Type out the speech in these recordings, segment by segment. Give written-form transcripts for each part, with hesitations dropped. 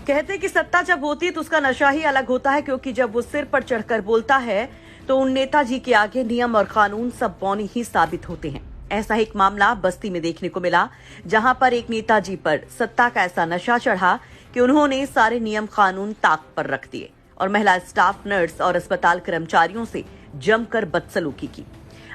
कहते हैं कि सत्ता जब होती है तो उसका नशा ही अलग होता है, क्योंकि जब वो सिर पर चढ़कर बोलता है तो उन नेताजी के आगे नियम और कानून सब मौनी ही साबित होते हैं। ऐसा एक मामला बस्ती में देखने को मिला, जहां पर एक नेताजी पर सत्ता का ऐसा नशा चढ़ा कि उन्होंने सारे नियम कानून ताक पर रख दिए और महिला स्टाफ नर्स और अस्पताल कर्मचारियों से जमकर बदसलूकी की।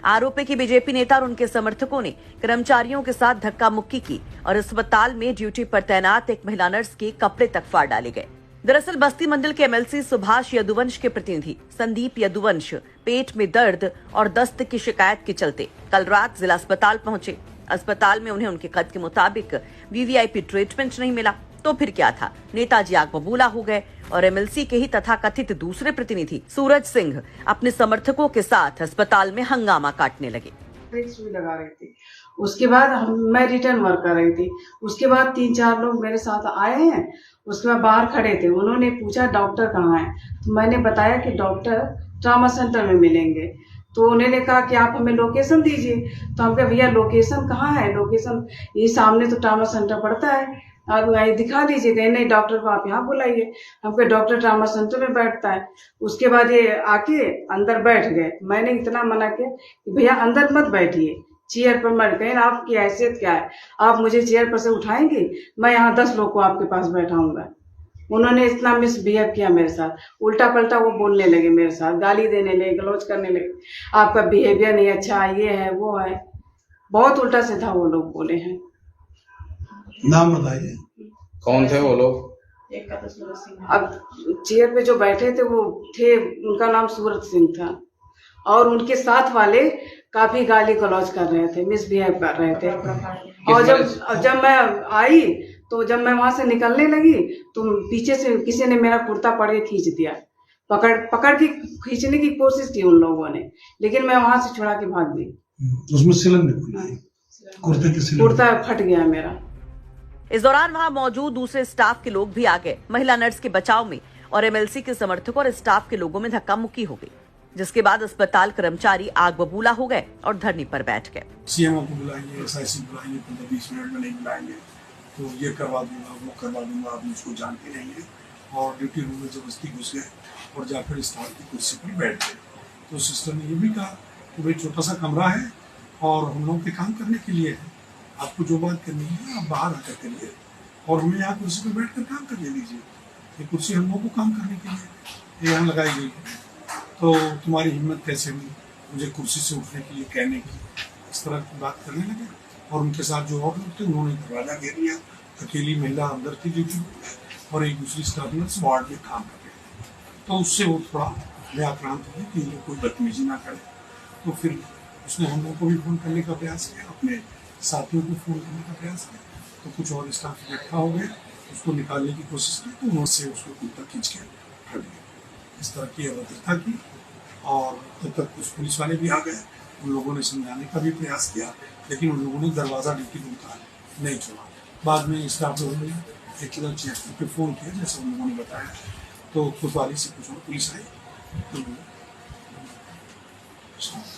आरोप है कि बीजेपी नेता और उनके समर्थकों ने कर्मचारियों के साथ धक्का मुक्की की और अस्पताल में ड्यूटी पर तैनात एक महिला नर्स के कपड़े तक फाड़ डाले गए। दरअसल बस्ती मंडल के एमएलसी सुभाष यदुवंश के प्रतिनिधि संदीप यदुवंश पेट में दर्द और दस्त की शिकायत के चलते कल रात जिला अस्पताल पहुंचे। अस्पताल में उन्हें उनके कद के मुताबिक वीवीआईपी ट्रीटमेंट नहीं मिला, तो फिर क्या था, नेताजी आग बबूला हो गए और एमएलसी के ही तथाकथित दूसरे प्रतिनिधि सूरज सिंह अपने समर्थकों के साथ अस्पताल में हंगामा काटने लगे। सुई लगा रही थी, उसके बाद मैं रिटर्न वर्क कर रही थी। उसके बाद 3-4 लोग मेरे साथ आए हैं। उसके बाद बाहर खड़े थे, उन्होंने पूछा डॉक्टर कहाँ है, तो मैंने बताया कि डॉक्टर ट्रॉमा सेंटर में मिलेंगे। तो उन्होंने कहा कि आप हमें लोकेशन दीजिए। तो हम कहा भैया लोकेशन कहाँ है, लोकेशन ये सामने तो ट्रॉमा सेंटर पड़ता है, आप दिखा दीजिए। कहीं नहीं, डॉक्टर को आप यहाँ बुलाइए। हमको डॉक्टर ट्रॉमा सेंटर में बैठता है। उसके बाद ये आके अंदर बैठ गए। मैंने इतना मना किया कि भैया अंदर मत बैठिए, चेयर पर मत। कहीं आपकी हैसियत क्या है, आप मुझे चेयर पर से उठाएंगे, मैं यहाँ 10 लोग को आपके पास बैठाऊंगा। उन्होंने इतना मिसबिहेव किया मेरे साथ, उल्टा पलटा वो बोलने लगे मेरे साथ, गाली देने लगे, गलौज करने लगे, आपका बिहेवियर नहीं अच्छा, ये है वो है, बहुत उल्टा सीधा वो लोग बोले हैं। नाम बताइए कौन थे वो लोग? अब चेयर पे जो बैठे थे वो थे, उनका नाम सूरज सिंह था और उनके साथ वाले काफी गाली गलौज कर रहे थे, मिसबिहेव कर रहे थे। और जब मैं आई तो जब मैं वहां से निकलने लगी तो पीछे से किसी ने मेरा कुर्ता पकड़ के खींच दिया, पकड़ के खींचने की कोशिश की उन लोगों ने, लेकिन मैं वहां से छुड़ा के भाग गई। उसमें सिलन निकली, कुर्ता फट गया मेरा। इस दौरान वहां मौजूद दूसरे स्टाफ के लोग भी आ गए। महिला नर्स के बचाव में और एमएलसी के समर्थकों और स्टाफ के लोगों में धक्का मुक्की हो गई, जिसके बाद अस्पताल कर्मचारी आग बबूला हो गए और धरने पर बैठ गए। सीएमओ को बुलाएंगे, एसआईसी बुलाएंगे, 15-20 मिनट में नहीं बुलाएंगे तो ये करवा दूंगा, वो करवा दूंगा, आप मुझको जानते नहीं है। और ड्यूटी रूम में जबरदस्ती घुस गए और जाकर स्टाफ की कुर्सी पर बैठ गए। तो सिस्टर ने ये भी कहा कि भाई छोटा सा कमरा है और हम लोग के काम करने के लिए है, आपको जो बात करनी है आप बाहर आकर करिए और हमें यहाँ कुर्सी पर बैठ कर काम करने दीजिए। ये कुर्सी हम लोगों को काम करने के लिए यहाँ लगाई गई है, तो तुम्हारी हिम्मत कैसे हुई मुझे कुर्सी से उठने के लिए कहने की। इस तरह की बात करने लगे और उनके साथ जो और लोग थे उन्होंने दरवाजा घेर लिया। अकेली महिला अंदर थी ड्यूटी और एक दूसरी स्टाफ नर्स वार्ड में काम कर रहे थे। तो उससे वो थोड़ा व्याक्रांत हुए कि ये कोई बदतमीजी ना करे। तो फिर उसने हम लोगों को भी फोन करने का प्रयास किया, अपने साथियों को फोन करने का प्रयास किया, तो कुछ और स्टाफ इकट्ठा हो गए, उसको निकालने की कोशिश की तो उन्होंने उसको कुर्ता खींच के हट गया। इस तरह की अभद्रता की और तब तक कुछ पुलिस वाले भी आ गए। उन लोगों ने समझाने का भी प्रयास किया, लेकिन उन लोगों ने दरवाज़ा ड्यूटी रूम का नहीं छोड़ा। बाद में स्टाफ लोगों ने एक चेक पे फ़ोन किया, जैसे उन लोगों ने बताया, तो कोतवाली से कुछ और पुलिस आई, तो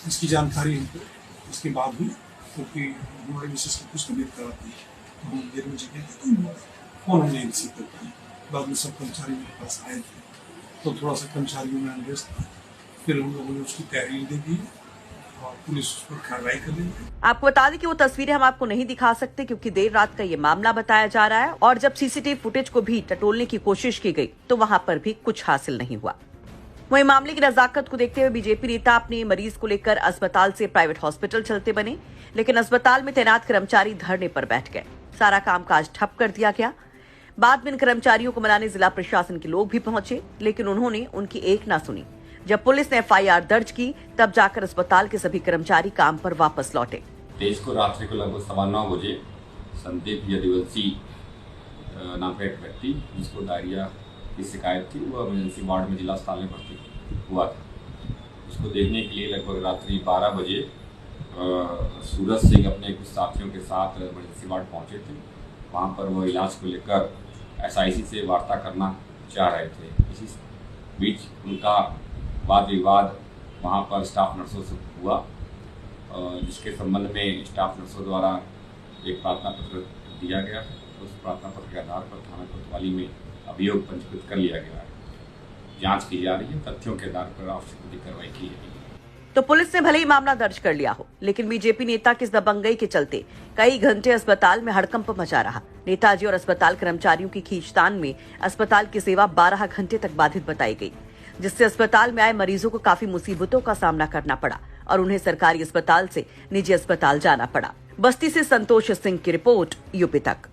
इसकी जानकारी हमको इसके बाद हुई, क्योंकि हमारे मिसेस की कुछ तबीयत खराब थी तो हम देर में जगह थे, तो फ़ोन हमने रिसीव कर पाई। बाद में सब कर्मचारी मेरे पास आए थे, तो थोड़ा सा कर्मचारियों में अनरेस्ट था। फिर हम लोगों ने उसकी तहरीर दे दी और पुलिस उस पर कार्रवाई कर रही है। आपको बता दें कि वो तस्वीरें हम आपको नहीं दिखा सकते, क्योंकि देर रात का ये मामला बताया जा रहा है और जब सीसीटीवी फुटेज को भी टटोलने की कोशिश की गई तो वहां पर भी कुछ हासिल नहीं हुआ। वहीं मामले की नजाकत को देखते हुए बीजेपी नेता अपने मरीज को लेकर अस्पताल से प्राइवेट हॉस्पिटल चलते बने, लेकिन अस्पताल में तैनात कर्मचारी धरने पर बैठ गए। सारा कामकाज ठप कर दिया गया। बाद में इन कर्मचारियों को मनाने जिला प्रशासन के लोग भी पहुंचे, लेकिन उन्होंने उनकी एक ना सुनी। जब पुलिस ने एफआईआर दर्ज की तब जाकर अस्पताल के सभी कर्मचारी काम पर वापस लौटे। 23 को रात्रि को लगभग 9:15 बजे संदीप यदुवंशी नाम का एक व्यक्ति जिसको डायरिया की शिकायत थी, वह इमरजेंसी वार्ड में जिला अस्पताल में भर्ती हुआ था। उसको देखने के लिए लगभग रात्रि 12 बजे सूरज सिंह अपने कुछ साथियों के साथ इमरजेंसी वार्ड पहुंचे थे। वहां पर वो इलाज को लेकर एसआईसी से वार्ता करना चाह रहे थे। इसी बीच उनका वाद विवाद वहां पर स्टाफ नर्सों से हुआ, जिसके संबंध में स्टाफ नर्सों द्वारा एक प्रार्थना पत्र दिया गया। उस प्रार्थना पत्र के आधार पर थाना कोतवाली में अभियोग पंजीकृत कर लिया गया है। जांच की जा रही है, तथ्यों के आधार पर आवश्यक कार्रवाई की जाएगी। तो पुलिस ने भले ही मामला दर्ज कर लिया हो, लेकिन बीजेपी नेता की इस दबंगई के चलते कई घंटे अस्पताल में हड़कंप मचा रहा। नेताजी और अस्पताल कर्मचारियों की खींचतान में अस्पताल की सेवा 12 घंटे तक बाधित बताई गई, जिससे अस्पताल में आए मरीजों को काफी मुसीबतों का सामना करना पड़ा और उन्हें सरकारी अस्पताल से निजी अस्पताल जाना पड़ा। बस्ती से संतोष सिंह की रिपोर्ट, यूपी तक।